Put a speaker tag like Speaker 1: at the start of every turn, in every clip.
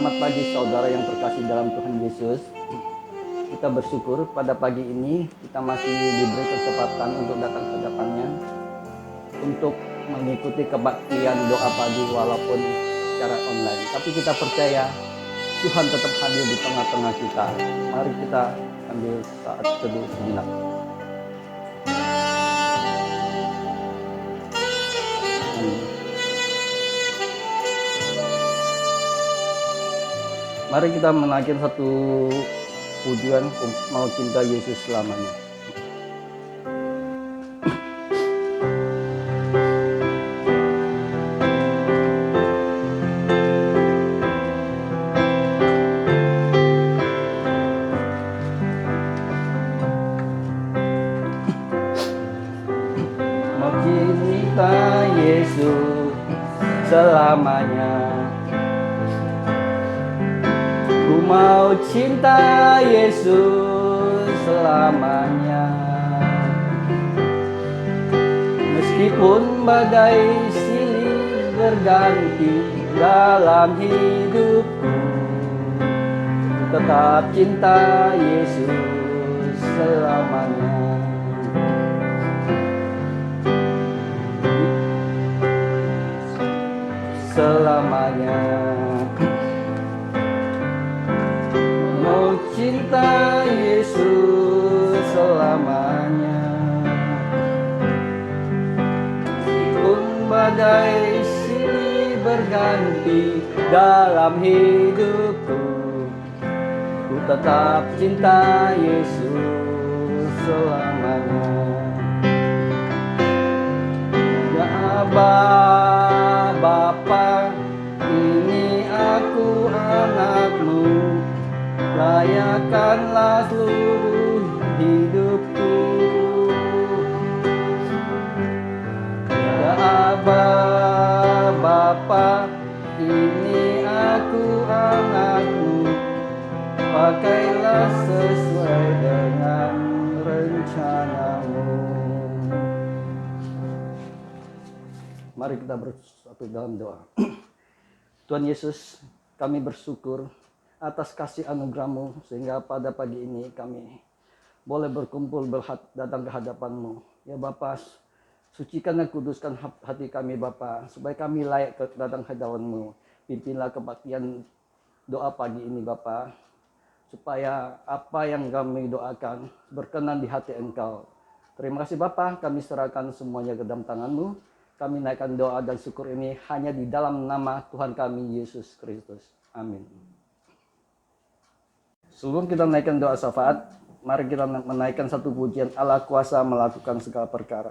Speaker 1: Selamat pagi saudara yang terkasih dalam Tuhan Yesus. Kita bersyukur pada pagi ini kita masih diberi kesempatan untuk datang ke hadapannya untuk mengikuti kebaktian doa pagi walaupun secara online. Tapi kita percaya Tuhan tetap hadir di tengah-tengah kita. Mari kita ambil saat teduh sejenak. Mari kita menaikkan satu pujian mau cinta Yesus selamanya. Mau cinta Yesus selamanya. Ku mau cinta Yesus selamanya. Meskipun badai silih berganti dalam hidupku, ku tetap cinta Yesus selamanya. Selamanya. Mau cinta Yesus selamanya. Meskipun badai silih berganti dalam hidupku, ku tetap cinta Yesus selamanya. Ya Abah, Bapa, ini aku anakmu. Layakanlah seluruh hidupku. Ya Abah, Bapa, ini aku anakmu. Pakailah sesuai dengan rencanamu. Mari kita bersatu dalam doa. Tuhan Yesus, kami bersyukur atas kasih anugerah-Mu sehingga pada pagi ini kami boleh berkumpul datang ke hadapan-Mu. Ya Bapa, sucikan dan kuduskan hati kami Bapa, supaya kami layak datang ke hadapan-Mu. Pimpinlah kebaktian doa pagi ini Bapa, supaya apa yang kami doakan berkenan di hati Engkau. Terima kasih Bapa, kami serahkan semuanya ke dalam tangan-Mu. Kami naikkan doa dan syukur ini hanya di dalam nama Tuhan kami Yesus Kristus. Amin. Sebelum kita menaikkan doa syafaat, mari kita menaikkan satu pujian Allah kuasa melakukan segala perkara.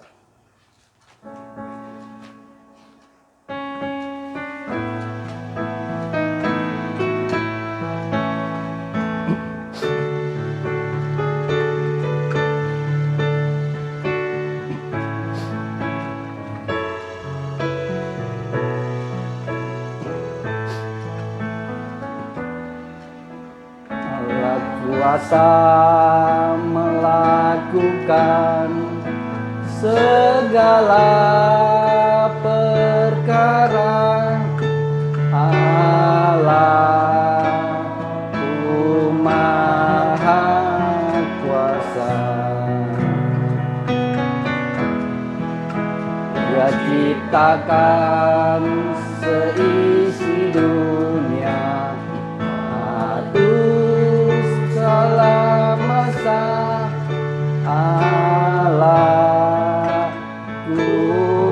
Speaker 1: Kuasa melakukan segala perkara. Allah-Ku Maha Kuasa. Dia ciptakan seisi dunia. Segala masa Allah-Ku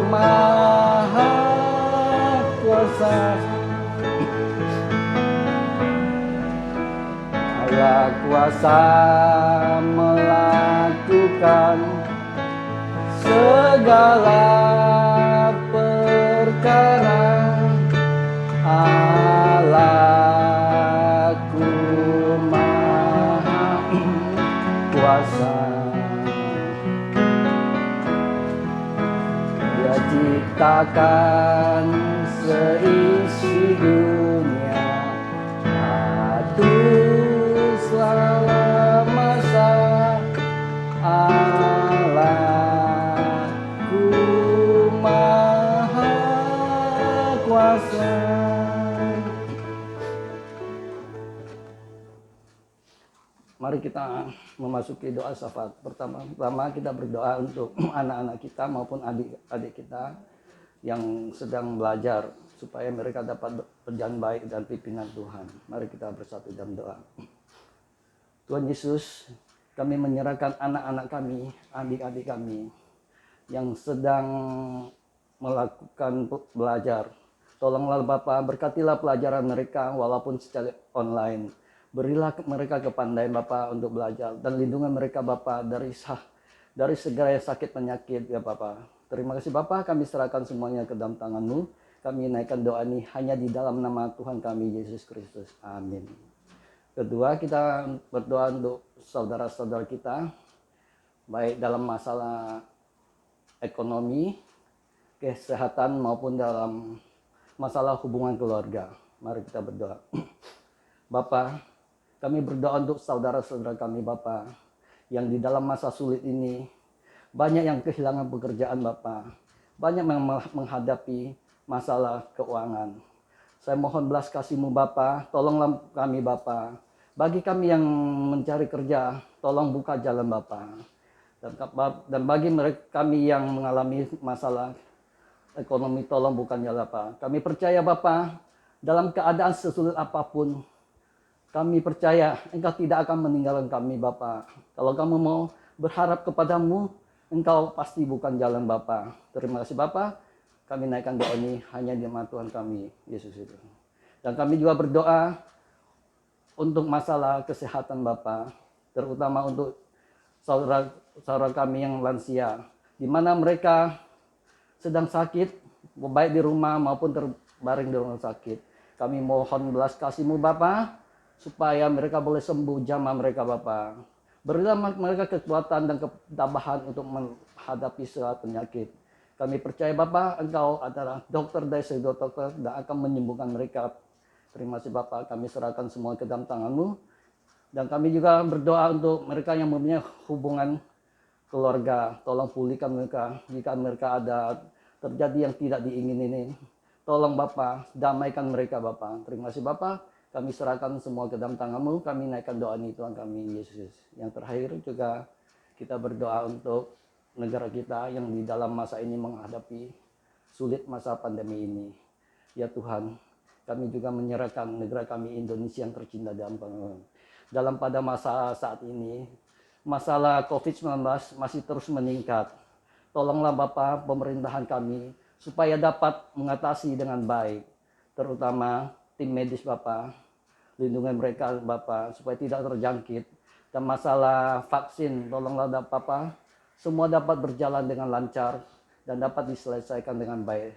Speaker 1: Maha Kuasa. Allah kuasa melakukan segala perkara. Allah-Ku kuasa. Dia ciptakan seisi dunia. Atur segala masa. Allah-Ku Maha Kuasa. memasuki doa syafaat. Pertama kita berdoa untuk anak-anak kita maupun adik-adik kita yang sedang belajar supaya mereka dapat berjalan baik dan pimpinan Tuhan. Mari kita bersatu dalam doa. Tuhan Yesus, kami menyerahkan anak-anak kami, adik-adik kami yang sedang melakukan belajar. Tolonglah Bapa, berkatilah pelajaran mereka walaupun secara online. Berilah mereka kepandaian Bapa untuk belajar dan lindungi mereka Bapa dari segala sakit penyakit ya Bapa. Terima kasih Bapa, kami serahkan semuanya ke dalam tangan-Mu. Kami naikkan doa ini hanya di dalam nama Tuhan kami Yesus Kristus. Amin. Kedua, kita berdoa untuk saudara-saudara kita baik dalam masalah ekonomi, kesehatan maupun dalam masalah hubungan keluarga. Mari kita berdoa. Bapa, kami berdoa untuk saudara-saudara kami Bapa yang di dalam masa sulit ini banyak yang kehilangan pekerjaan Bapa, banyak yang menghadapi masalah keuangan. Saya mohon belas kasih-Mu Bapa, tolonglah kami Bapa. Bagi kami yang mencari kerja, tolong buka jalan Bapa. Dan bagi mereka kami yang mengalami masalah ekonomi, tolong buka jalan Bapa. Kami percaya Bapa, dalam keadaan sesulit apapun, kami percaya Engkau tidak akan meninggalkan kami Bapa. Kalau kamu mau berharap kepadamu, Engkau pasti bukan jalan Bapa. Terima kasih Bapa. Kami naikkan doa ini hanya di nama Tuhan kami, Yesus itu. Dan kami juga berdoa untuk masalah kesehatan Bapa, terutama untuk saudara kami yang lansia, di mana mereka sedang sakit, baik di rumah maupun terbaring di rumah sakit. Kami mohon belas kasih-Mu Bapa, supaya mereka boleh sembuh jamah mereka Bapa. Berilah mereka kekuatan dan ketabahan untuk menghadapi segala penyakit. Kami percaya Bapa, Engkau adalah dokter dari segala dokter dan akan menyembuhkan mereka. Terima kasih Bapa, kami serahkan semua ke dalam tangan-Mu. Dan kami juga berdoa untuk mereka yang mempunyai hubungan keluarga. Tolong pulihkan mereka jika mereka ada terjadi yang tidak diingini. Tolong Bapa, damaikan mereka Bapa. Terima kasih Bapa. Kami serahkan semua ke dalam tangan-Mu, kami naikkan doa ini Tuhan kami Yesus. Yang terakhir juga kita berdoa untuk negara kita yang di dalam masa ini menghadapi sulit masa pandemi ini. Ya Tuhan, kami juga menyerahkan negara kami Indonesia yang tercinta dalam pada masa saat ini. Masalah COVID-19 masih terus meningkat. Tolonglah Bapa pemerintahan kami supaya dapat mengatasi dengan baik, terutama tim medis Bapa, lindungi mereka Bapa supaya tidak terjangkit. Dan masalah vaksin, tolonglah Bapa, semua dapat berjalan dengan lancar dan dapat diselesaikan dengan baik.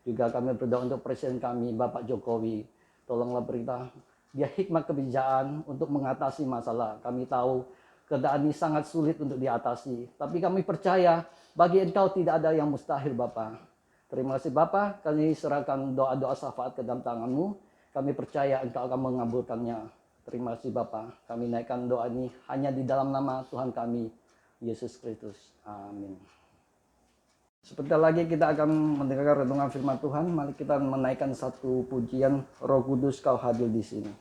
Speaker 1: Juga kami berdoa untuk Presiden kami, Bapak Jokowi, tolonglah berilah dia hikmat kebijakan untuk mengatasi masalah. Kami tahu keadaan ini sangat sulit untuk diatasi, tapi kami percaya bagi Engkau tidak ada yang mustahil Bapa. Terima kasih Bapa, kami serahkan doa-doa syafaat ke dalam tangan-Mu. Kami percaya Engkau akan mengabulkannya. Terima kasih Bapa. Kami naikkan doa ini hanya di dalam nama Tuhan kami, Yesus Kristus. Amin. Sebentar lagi kita akan mendengarkan renungan firman Tuhan. Mari kita menaikkan satu pujian, Roh Kudus Kau hadir di sini.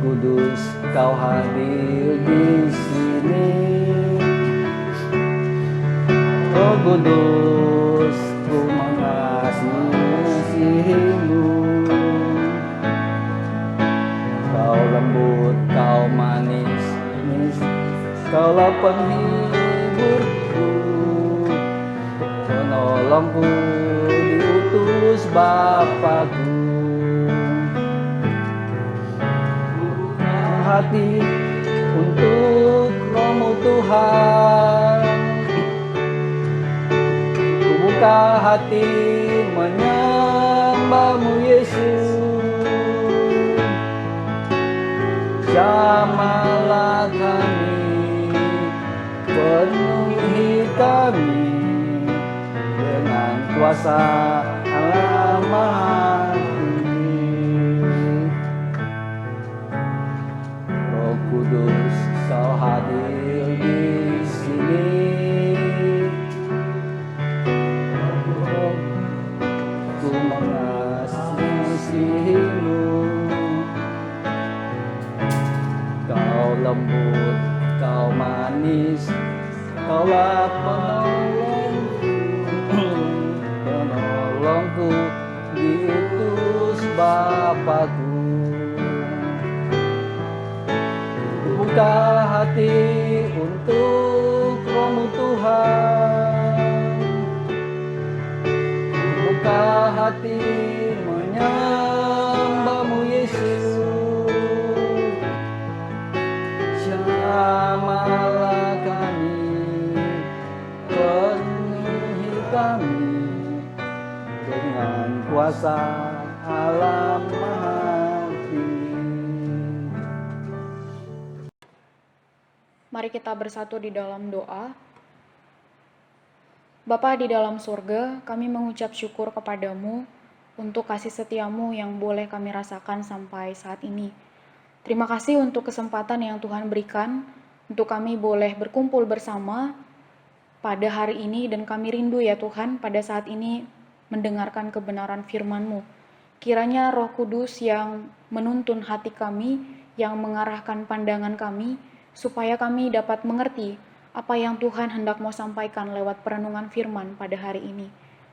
Speaker 1: Kudus Kau hadir di sini, Oh Kudus, ku mengasihi-Mu. Kau lembut, Kau manis, Kaulah penghiburku, penolongku, diutus Bapakku. Hati untuk Roh-Mu Tuhan, ku buka hati menyembah-Mu Yesus. Jamahlah kami, penuhi kami dengan kuasa Allah Maha Tinggi. Kudus lembut, kau manis, kaulah penolongku, diutus Bapakku. Buka hati untuk Roh-Mu Tuhan, buka hati menyembah-Mu Yesus. Jamalah kami, penuhi kami dengan kuasa Allah Maha Tinggi.
Speaker 2: Mari kita bersatu di dalam doa. Bapa di dalam surga, kami mengucap syukur kepadamu untuk kasih setiamu yang boleh kami rasakan sampai saat ini. Terima kasih untuk kesempatan yang Tuhan berikan untuk kami boleh berkumpul bersama pada hari ini, dan kami rindu ya Tuhan pada saat ini mendengarkan kebenaran firman-Mu. Kiranya Roh Kudus yang menuntun hati kami, yang mengarahkan pandangan kami, supaya kami dapat mengerti apa yang Tuhan hendak mau sampaikan lewat perenungan firman pada hari ini.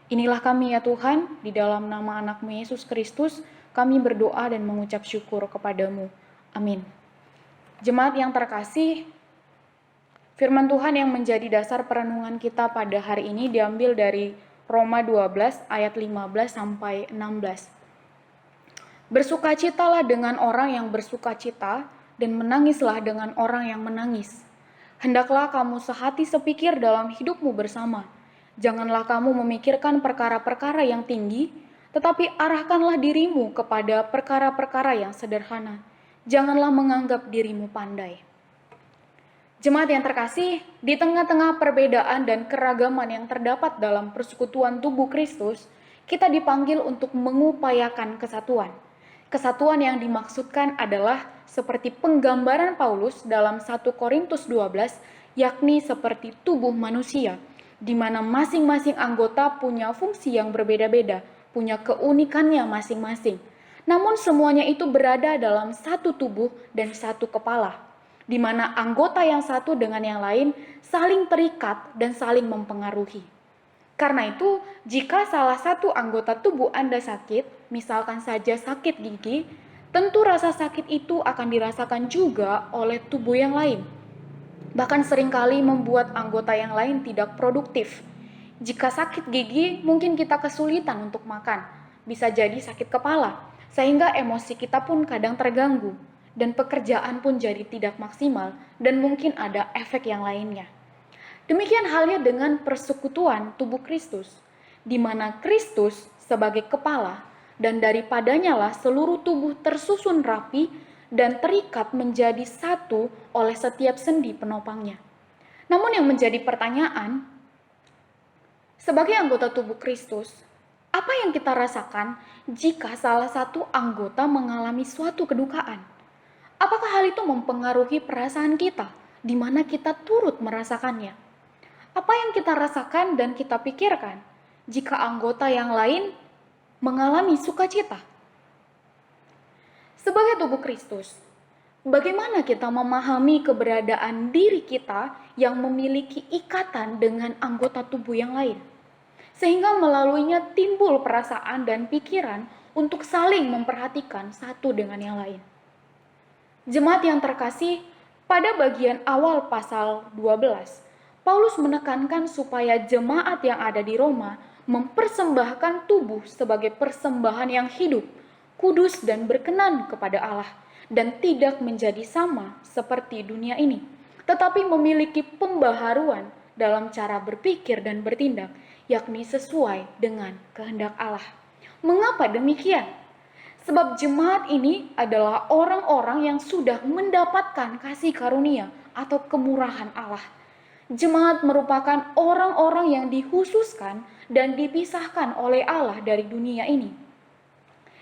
Speaker 2: Inilah kami ya Tuhan, di dalam nama anak-Mu Yesus Kristus, kami berdoa dan mengucap syukur kepadamu. Amin. Jemaat yang terkasih, firman Tuhan yang menjadi dasar perenungan kita pada hari ini diambil dari Roma 12 ayat 15 sampai 16. Bersukacitalah dengan orang yang bersukacita, dan menangislah dengan orang yang menangis. Hendaklah kamu sehati sepikir dalam hidupmu bersama. Janganlah kamu memikirkan perkara-perkara yang tinggi, tetapi arahkanlah dirimu kepada perkara-perkara yang sederhana. Janganlah menganggap dirimu pandai. Jemaat yang terkasih, di tengah-tengah perbedaan dan keragaman yang terdapat dalam persekutuan tubuh Kristus, kita dipanggil untuk mengupayakan kesatuan. Kesatuan yang dimaksudkan adalah seperti penggambaran Paulus dalam 1 Korintus 12, yakni seperti tubuh manusia, di mana masing-masing anggota punya fungsi yang berbeda-beda, punya keunikannya masing-masing. Namun semuanya itu berada dalam satu tubuh dan satu kepala, di mana anggota yang satu dengan yang lain saling terikat dan saling mempengaruhi. Karena itu, jika salah satu anggota tubuh Anda sakit, misalkan saja sakit gigi, tentu rasa sakit itu akan dirasakan juga oleh tubuh yang lain. Bahkan seringkali membuat anggota yang lain tidak produktif. Jika sakit gigi, mungkin kita kesulitan untuk makan. Bisa jadi sakit kepala, sehingga emosi kita pun kadang terganggu, dan pekerjaan pun jadi tidak maksimal, dan mungkin ada efek yang lainnya. Demikian halnya dengan persekutuan tubuh Kristus, di mana Kristus sebagai kepala, dan daripadanya lah seluruh tubuh tersusun rapi dan terikat menjadi satu oleh setiap sendi penopangnya. Namun yang menjadi pertanyaan, sebagai anggota tubuh Kristus, apa yang kita rasakan jika salah satu anggota mengalami suatu kedukaan? Apakah hal itu mempengaruhi perasaan kita, di mana kita turut merasakannya? Apa yang kita rasakan dan kita pikirkan jika anggota yang lain mengalami sukacita? Sebagai tubuh Kristus, bagaimana kita memahami keberadaan diri kita yang memiliki ikatan dengan anggota tubuh yang lain, sehingga melaluinya timbul perasaan dan pikiran untuk saling memperhatikan satu dengan yang lain? Jemaat yang terkasih, pada bagian awal pasal 12, Paulus menekankan supaya jemaat yang ada di Roma mempersembahkan tubuh sebagai persembahan yang hidup, kudus dan berkenan kepada Allah, dan tidak menjadi sama seperti dunia ini, tetapi memiliki pembaharuan dalam cara berpikir dan bertindak, yakni sesuai dengan kehendak Allah. Mengapa demikian? Sebab jemaat ini adalah orang-orang yang sudah mendapatkan kasih karunia atau kemurahan Allah. Jemaat merupakan orang-orang yang dikhususkan dan dipisahkan oleh Allah dari dunia ini,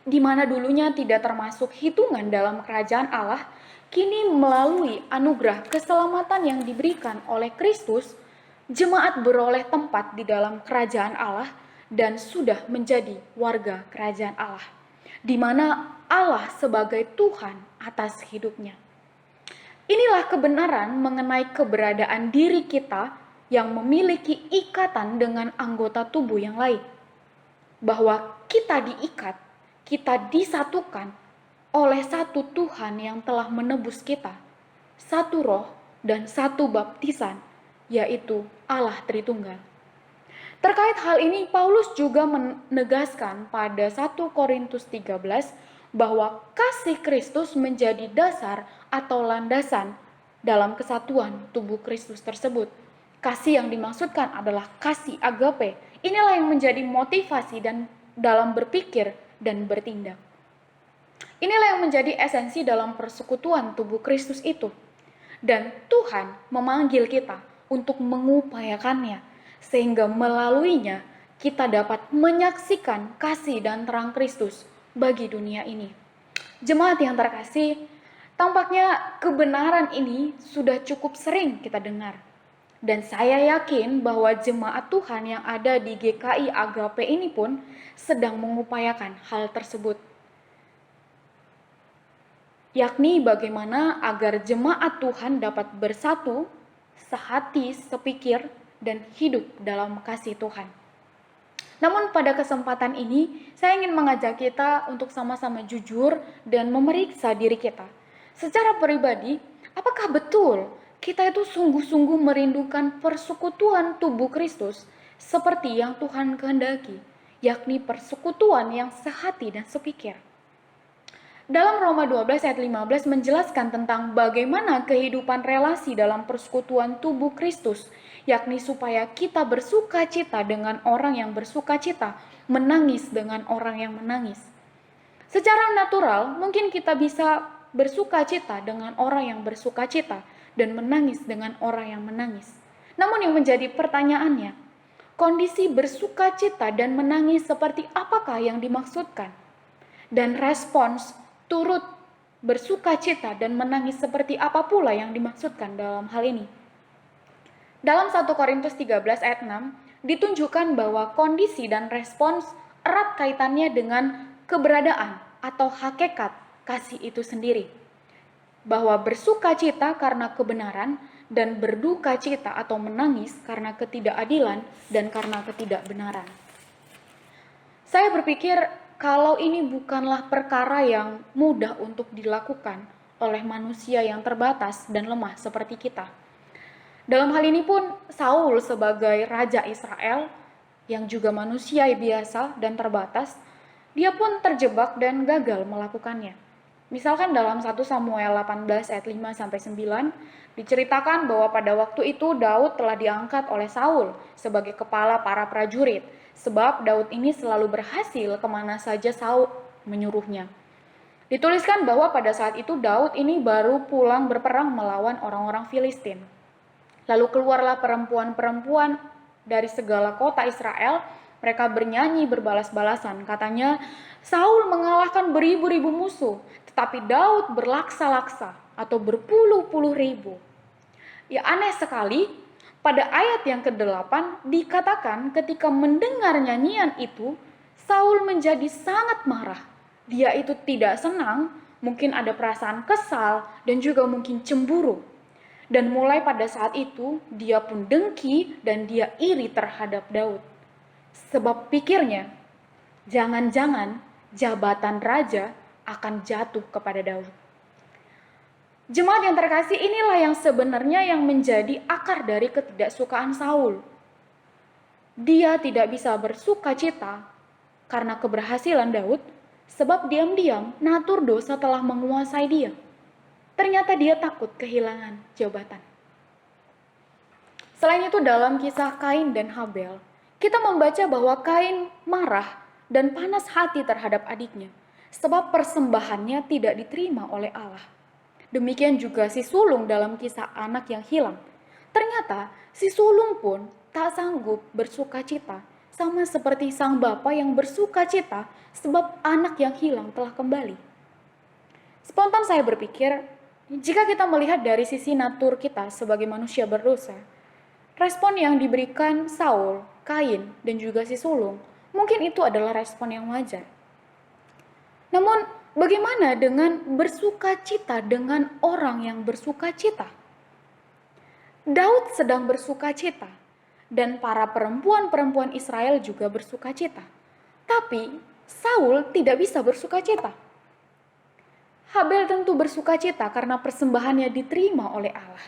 Speaker 2: di mana dulunya tidak termasuk hitungan dalam kerajaan Allah, kini melalui anugerah keselamatan yang diberikan oleh Kristus, jemaat beroleh tempat di dalam kerajaan Allah dan sudah menjadi warga kerajaan Allah, di mana Allah sebagai Tuhan atas hidupnya. Inilah kebenaran mengenai keberadaan diri kita yang memiliki ikatan dengan anggota tubuh yang lain. Bahwa kita diikat, kita disatukan oleh satu Tuhan yang telah menebus kita, satu roh dan satu baptisan, yaitu Allah Tritunggal. Terkait hal ini, Paulus juga menegaskan pada 1 Korintus 13 bahwa kasih Kristus menjadi dasar atau landasan dalam kesatuan tubuh Kristus tersebut. Kasih yang dimaksudkan adalah kasih agape. Inilah yang menjadi motivasi dan dalam berpikir dan bertindak. Inilah yang menjadi esensi dalam persekutuan tubuh Kristus itu. Dan Tuhan memanggil kita untuk mengupayakannya, sehingga melaluinya kita dapat menyaksikan kasih dan terang Kristus bagi dunia ini. Jemaat yang terkasih, tampaknya kebenaran ini sudah cukup sering kita dengar. Dan saya yakin bahwa jemaat Tuhan yang ada di GKI Agape ini pun sedang mengupayakan hal tersebut. Yakni bagaimana agar jemaat Tuhan dapat bersatu, sehati, sepikir, dan hidup dalam kasih Tuhan. Namun pada kesempatan ini, saya ingin mengajak kita untuk sama-sama jujur dan memeriksa diri kita. Secara pribadi, apakah betul kita itu sungguh-sungguh merindukan persekutuan tubuh Kristus seperti yang Tuhan kehendaki, yakni persekutuan yang sehati dan sepikir? Dalam Roma 12 ayat 15 menjelaskan tentang bagaimana kehidupan relasi dalam persekutuan tubuh Kristus, yakni supaya kita bersuka cita dengan orang yang bersuka cita, menangis dengan orang yang menangis. Secara natural, mungkin kita bisa bersuka cita dengan orang yang bersuka cita dan menangis dengan orang yang menangis. Namun yang menjadi pertanyaannya, kondisi bersuka cita dan menangis seperti apakah yang dimaksudkan? Dan respons turut bersuka cita dan menangis seperti apa pula yang dimaksudkan dalam hal ini? Dalam 1 Korintus 13 ayat 6 ditunjukkan bahwa kondisi dan respons erat kaitannya dengan keberadaan atau hakikat kasih itu sendiri. Bahwa bersuka cita karena kebenaran dan berduka cita atau menangis karena ketidakadilan dan karena ketidakbenaran. Saya berpikir kalau ini bukanlah perkara yang mudah untuk dilakukan oleh manusia yang terbatas dan lemah seperti kita. Dalam hal ini pun Saul sebagai Raja Israel yang juga manusia biasa dan terbatas, dia pun terjebak dan gagal melakukannya. Misalkan dalam 1 Samuel 18 ayat 5-9 diceritakan bahwa pada waktu itu Daud telah diangkat oleh Saul sebagai kepala para prajurit. Sebab Daud ini selalu berhasil kemana saja Saul menyuruhnya. Dituliskan bahwa pada saat itu Daud ini baru pulang berperang melawan orang-orang Filistin. Lalu keluarlah perempuan-perempuan dari segala kota Israel, mereka bernyanyi berbalas-balasan. Katanya, Saul mengalahkan beribu-ribu musuh, tetapi Daud berlaksa-laksa atau berpuluh-puluh ribu. Ya aneh sekali, pada ayat yang ke-8 dikatakan ketika mendengar nyanyian itu, Saul menjadi sangat marah. Dia itu tidak senang, mungkin ada perasaan kesal dan juga mungkin cemburu. Dan mulai pada saat itu, dia pun dengki dan dia iri terhadap Daud. Sebab pikirnya, jangan-jangan jabatan raja akan jatuh kepada Daud. Jemaat yang terkasih, inilah yang sebenarnya yang menjadi akar dari ketidaksukaan Saul. Dia tidak bisa bersuka cita karena keberhasilan Daud, sebab diam-diam natur dosa telah menguasai dia. Ternyata dia takut kehilangan jabatan. Selain itu dalam kisah Kain dan Habel, kita membaca bahwa Kain marah dan panas hati terhadap adiknya, sebab persembahannya tidak diterima oleh Allah. Demikian juga si sulung dalam kisah anak yang hilang. Ternyata si sulung pun tak sanggup bersuka cita, sama seperti sang bapa yang bersuka cita sebab anak yang hilang telah kembali. Spontan saya berpikir, jika kita melihat dari sisi natur kita sebagai manusia berdosa, respon yang diberikan Saul, Kain, dan juga si sulung, mungkin itu adalah respon yang wajar. Namun, Bagaimana dengan bersukacita dengan orang yang bersukacita? Daud sedang bersukacita dan para perempuan-perempuan Israel juga bersukacita. Tapi Saul tidak bisa bersukacita. Habel tentu bersukacita karena persembahannya diterima oleh Allah.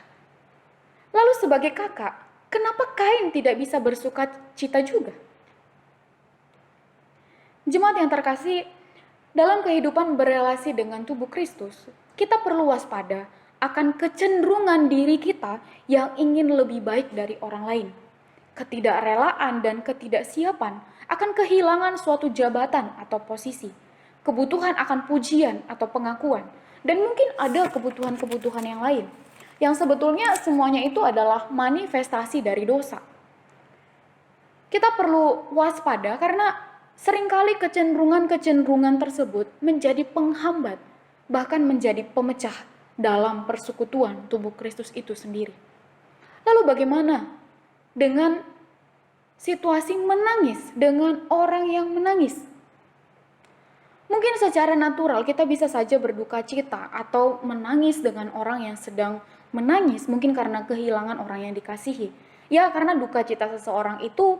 Speaker 2: Lalu sebagai kakak, kenapa Kain tidak bisa bersukacita juga? Jemaat yang terkasih, dalam kehidupan berelasi dengan tubuh Kristus, kita perlu waspada akan kecenderungan diri kita yang ingin lebih baik dari orang lain. Ketidakrelaan dan ketidaksiapan akan kehilangan suatu jabatan atau posisi, kebutuhan akan pujian atau pengakuan, dan mungkin ada kebutuhan-kebutuhan yang lain, yang sebetulnya semuanya itu adalah manifestasi dari dosa. Kita perlu waspada karena seringkali kecenderungan-kecenderungan tersebut menjadi penghambat, bahkan menjadi pemecah dalam persekutuan tubuh Kristus itu sendiri. Lalu bagaimana dengan situasi menangis dengan orang yang menangis? Mungkin secara natural kita bisa saja berduka cita atau menangis dengan orang yang sedang menangis, mungkin karena kehilangan orang yang dikasihi. Ya, karena duka cita seseorang itu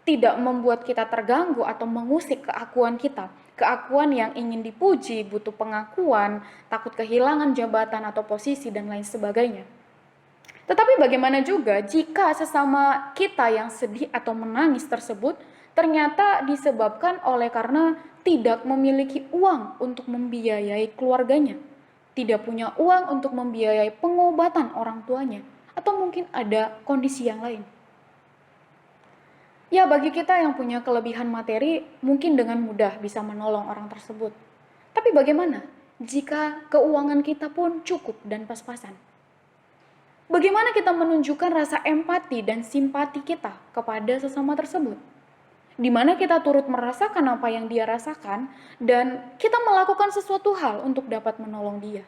Speaker 2: tidak membuat kita terganggu atau mengusik keakuan kita. Keakuan yang ingin dipuji, butuh pengakuan, takut kehilangan jabatan atau posisi, dan lain sebagainya. Tetapi bagaimana juga jika sesama kita yang sedih atau menangis tersebut ternyata disebabkan oleh karena tidak memiliki uang untuk membiayai keluarganya, tidak punya uang untuk membiayai pengobatan orang tuanya, atau mungkin ada kondisi yang lain. Ya, bagi kita yang punya kelebihan materi, mungkin dengan mudah bisa menolong orang tersebut. Tapi bagaimana jika keuangan kita pun cukup dan pas-pasan? Bagaimana kita menunjukkan rasa empati dan simpati kita kepada sesama tersebut? Di mana kita turut merasakan apa yang dia rasakan dan kita melakukan sesuatu hal untuk dapat menolong dia.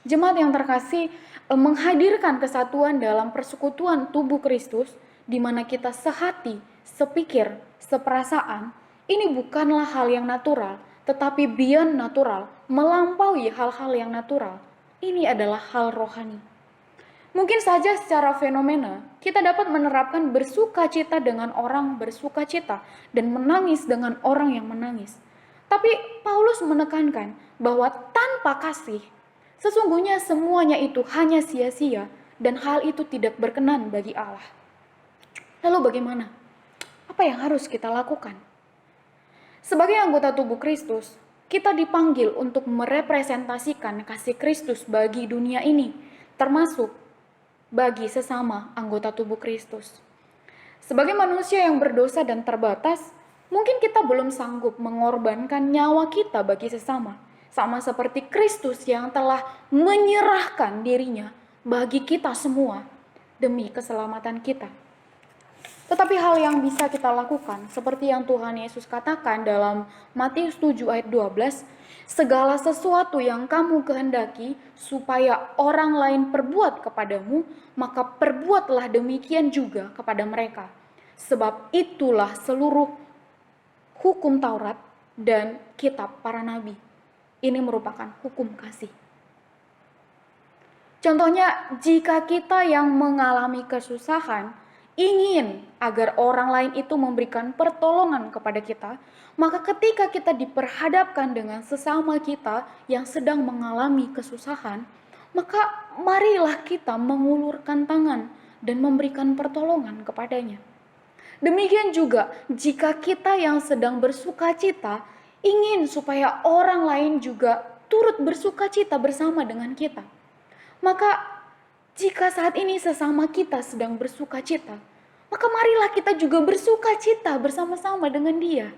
Speaker 2: Jemaat yang terkasih, menghadirkan kesatuan dalam persekutuan tubuh Kristus, di mana kita sehati, sepikir, seperasaan, ini bukanlah hal yang natural, tetapi beyond natural, melampaui hal-hal yang natural. Ini adalah hal rohani. Mungkin saja secara fenomena, kita dapat menerapkan bersukacita dengan orang bersukacita dan menangis dengan orang yang menangis. Tapi Paulus menekankan bahwa tanpa kasih, sesungguhnya semuanya itu hanya sia-sia dan hal itu tidak berkenan bagi Allah. Lalu bagaimana? Apa yang harus kita lakukan? Sebagai anggota tubuh Kristus, kita dipanggil untuk merepresentasikan kasih Kristus bagi dunia ini, termasuk bagi sesama anggota tubuh Kristus. Sebagai manusia yang berdosa dan terbatas, mungkin kita belum sanggup mengorbankan nyawa kita bagi sesama, sama seperti Kristus yang telah menyerahkan dirinya bagi kita semua demi keselamatan kita. Tetapi hal yang bisa kita lakukan, seperti yang Tuhan Yesus katakan dalam Matius 7 ayat 12, segala sesuatu yang kamu kehendaki supaya orang lain perbuat kepadamu, maka perbuatlah demikian juga kepada mereka. Sebab itulah seluruh hukum Taurat dan kitab para nabi. Ini merupakan hukum kasih. Contohnya, jika kita yang mengalami kesusahan ingin agar orang lain itu memberikan pertolongan kepada kita, maka ketika kita diperhadapkan dengan sesama kita yang sedang mengalami kesusahan, maka marilah kita mengulurkan tangan dan memberikan pertolongan kepadanya. Demikian juga jika kita yang sedang bersukacita ingin supaya orang lain juga turut bersukacita bersama dengan kita, maka jika saat ini sesama kita sedang bersukacita, maka marilah kita juga bersukacita bersama-sama dengan dia.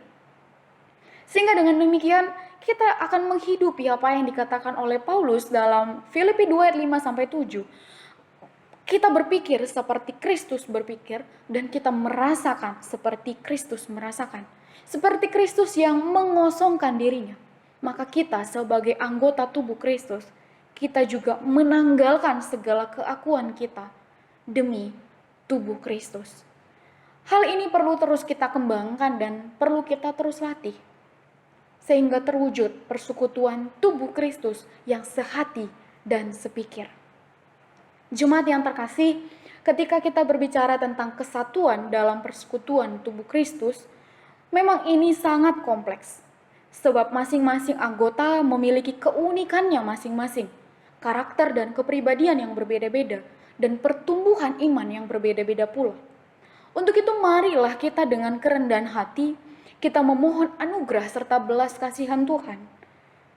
Speaker 2: Sehingga dengan demikian kita akan menghidupi apa yang dikatakan oleh Paulus dalam Filipi 2 ayat 5-7. Kita berpikir seperti Kristus berpikir dan kita merasakan seperti Kristus merasakan. Seperti Kristus yang mengosongkan dirinya. Maka kita sebagai anggota tubuh Kristus, kita juga menanggalkan segala keakuan kita demi tubuh Kristus. Hal ini perlu terus kita kembangkan dan perlu kita terus latih. sehingga terwujud persekutuan tubuh Kristus yang sehati dan sepikir. Jemaat yang terkasih, ketika kita berbicara tentang kesatuan dalam persekutuan tubuh Kristus, memang ini sangat kompleks. Sebab masing-masing anggota memiliki keunikannya masing-masing, karakter dan kepribadian yang berbeda-beda, dan pertumbuhan iman yang berbeda-beda pula. Untuk itu marilah kita dengan kerendahan hati, kita memohon anugerah serta belas kasihan Tuhan,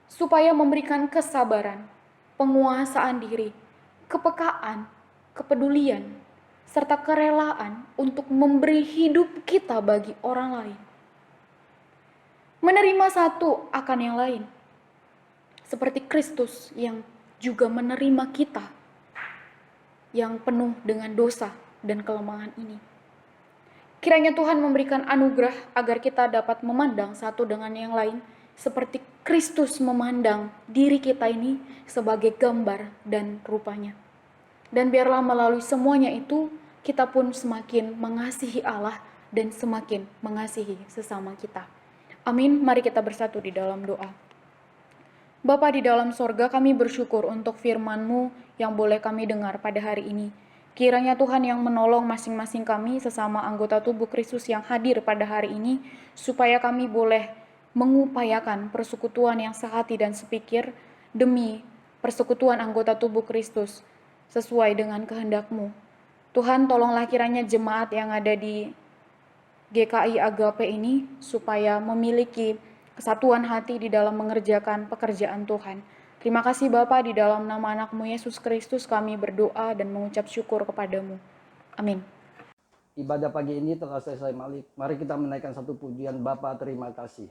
Speaker 2: supaya memberikan kesabaran, penguasaan diri, kepekaan, kepedulian, serta kerelaan untuk memberi hidup kita bagi orang lain. Menerima satu akan yang lain, seperti Kristus yang juga menerima kita yang penuh dengan dosa dan kelemahan ini. Kiranya Tuhan memberikan anugerah agar kita dapat memandang satu dengan yang lain seperti Kristus memandang diri kita ini sebagai gambar dan rupanya. Dan biarlah melalui semuanya itu kita pun semakin mengasihi Allah dan semakin mengasihi sesama kita. Amin, mari kita bersatu di dalam doa. Bapa di dalam sorga, kami bersyukur untuk firman-Mu yang boleh kami dengar pada hari ini. Kiranya Tuhan yang menolong masing-masing kami sesama anggota tubuh Kristus yang hadir pada hari ini, supaya kami boleh mengupayakan persekutuan yang sehati dan sepikir demi persekutuan anggota tubuh Kristus sesuai dengan kehendak-Mu. Tuhan, tolonglah kiranya jemaat yang ada di GKI Agape ini supaya memiliki kesatuan hati di dalam mengerjakan pekerjaan Tuhan. Terima kasih Bapa, di dalam nama anak-Mu Yesus Kristus kami berdoa dan mengucap syukur kepadamu. Amin.
Speaker 1: Ibadah pagi ini telah selesai. Mari kita menaikkan satu pujian. Bapa, terima kasih.